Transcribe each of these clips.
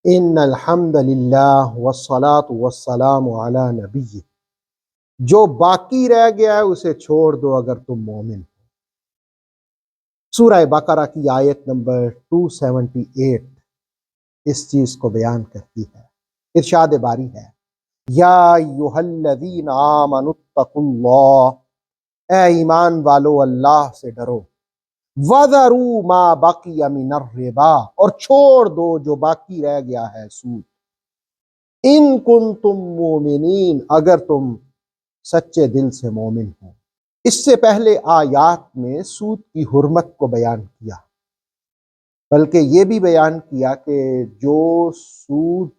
ان الحمد للہ والصلاة والسلام علی نبی، جو باقی رہ گیا ہے اسے چھوڑ دو اگر تم مومن ہو۔ سورہ بقرہ کی آیت نمبر 278 اس چیز کو بیان کرتی ہے۔ ارشاد باری ہے، یا ایھا الذین آمنوا اتقوا اللہ، اے ایمان والو اللہ سے ڈرو، وَذَرُوا مَا بَقِیَ مِنَ الرِّبَا، اور چھوڑ دو جو باقی رہ گیا ہے سود، ان کنتم مومنین، اگر تم سچے دل سے مومن ہو۔ اس سے پہلے آیات میں سود کی حرمت کو بیان کیا، بلکہ یہ بھی بیان کیا کہ جو سود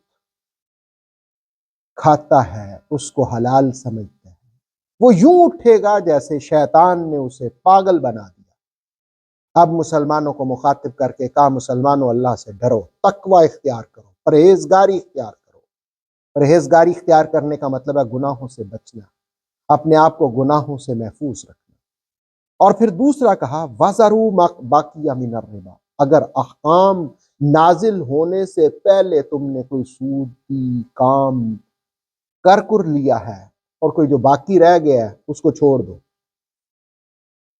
کھاتا ہے اس کو حلال سمجھتا ہے، وہ یوں اٹھے گا جیسے شیطان نے اسے پاگل بنا دیا۔ اب مسلمانوں کو مخاطب کر کے کہا، مسلمانوں اللہ سے ڈرو، تقوی اختیار کرو، پرہیزگاری اختیار کرو۔ پرہیزگاری اختیار کرنے کا مطلب ہے گناہوں سے بچنا، اپنے آپ کو گناہوں سے محفوظ رکھنا۔ اور پھر دوسرا کہا، وَذَرُوا مَا بَقِیَ مِنَ الرِّبَا، اگر احکام نازل ہونے سے پہلے تم نے کوئی سود کی کام کر لیا ہے اور کوئی جو باقی رہ گیا ہے اس کو چھوڑ دو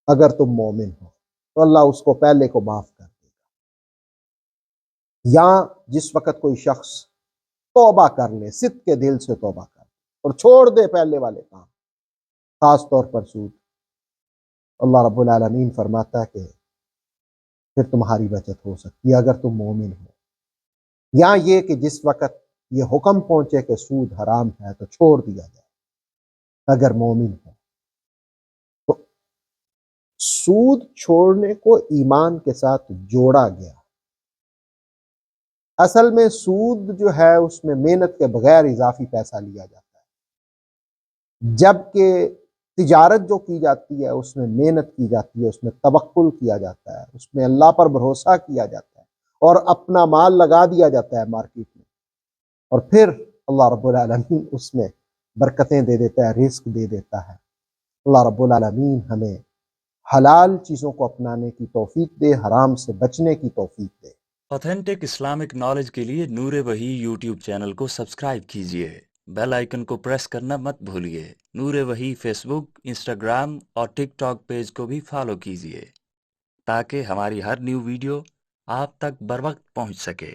اگر تم مومن ہو، تو اللہ اس کو پہلے کو معاف کر دے گا۔ یا جس وقت کوئی شخص توبہ کر لے، صدق کے دل سے توبہ کر لے اور چھوڑ دے پہلے والے کام، خاص طور پر سود، اللہ رب العالمین فرماتا ہے کہ پھر تمہاری بچت ہو سکتی ہے اگر تم مومن ہو۔ یا یہ کہ جس وقت یہ حکم پہنچے کہ سود حرام ہے تو چھوڑ دیا جائے اگر مومن ہو۔ تو سود چھوڑنے کو ایمان کے ساتھ جوڑا گیا۔ اصل میں سود جو ہے اس میں محنت کے بغیر اضافی پیسہ لیا جاتا ہے، جبکہ تجارت جو کی جاتی ہے اس میں محنت کی جاتی ہے، اس میں توکل کیا جاتا ہے، اس میں اللہ پر بھروسہ کیا جاتا ہے اور اپنا مال لگا دیا جاتا ہے مارکیٹ میں، اور پھر اللہ رب العالمین اس میں برکتیں دے دیتا ہے، رزق دے دیتا ہے۔ اللہ رب العالمین ہمیں حلال چیزوں کو اپنانے کی توفیق دے، حرام سے بچنے کی توفیق دے۔ آتھینٹک اسلامک نالج کے لیے نور وحی یوٹیوب چینل کو سبسکرائب کیجیے، بیل آئیکن کو پریس کرنا مت بھولیے۔ نور وحی فیس بک، انسٹاگرام اور ٹک ٹاک پیج کو بھی فالو کیجیے تاکہ ہماری ہر نیو ویڈیو آپ تک بر وقت پہنچ سکے۔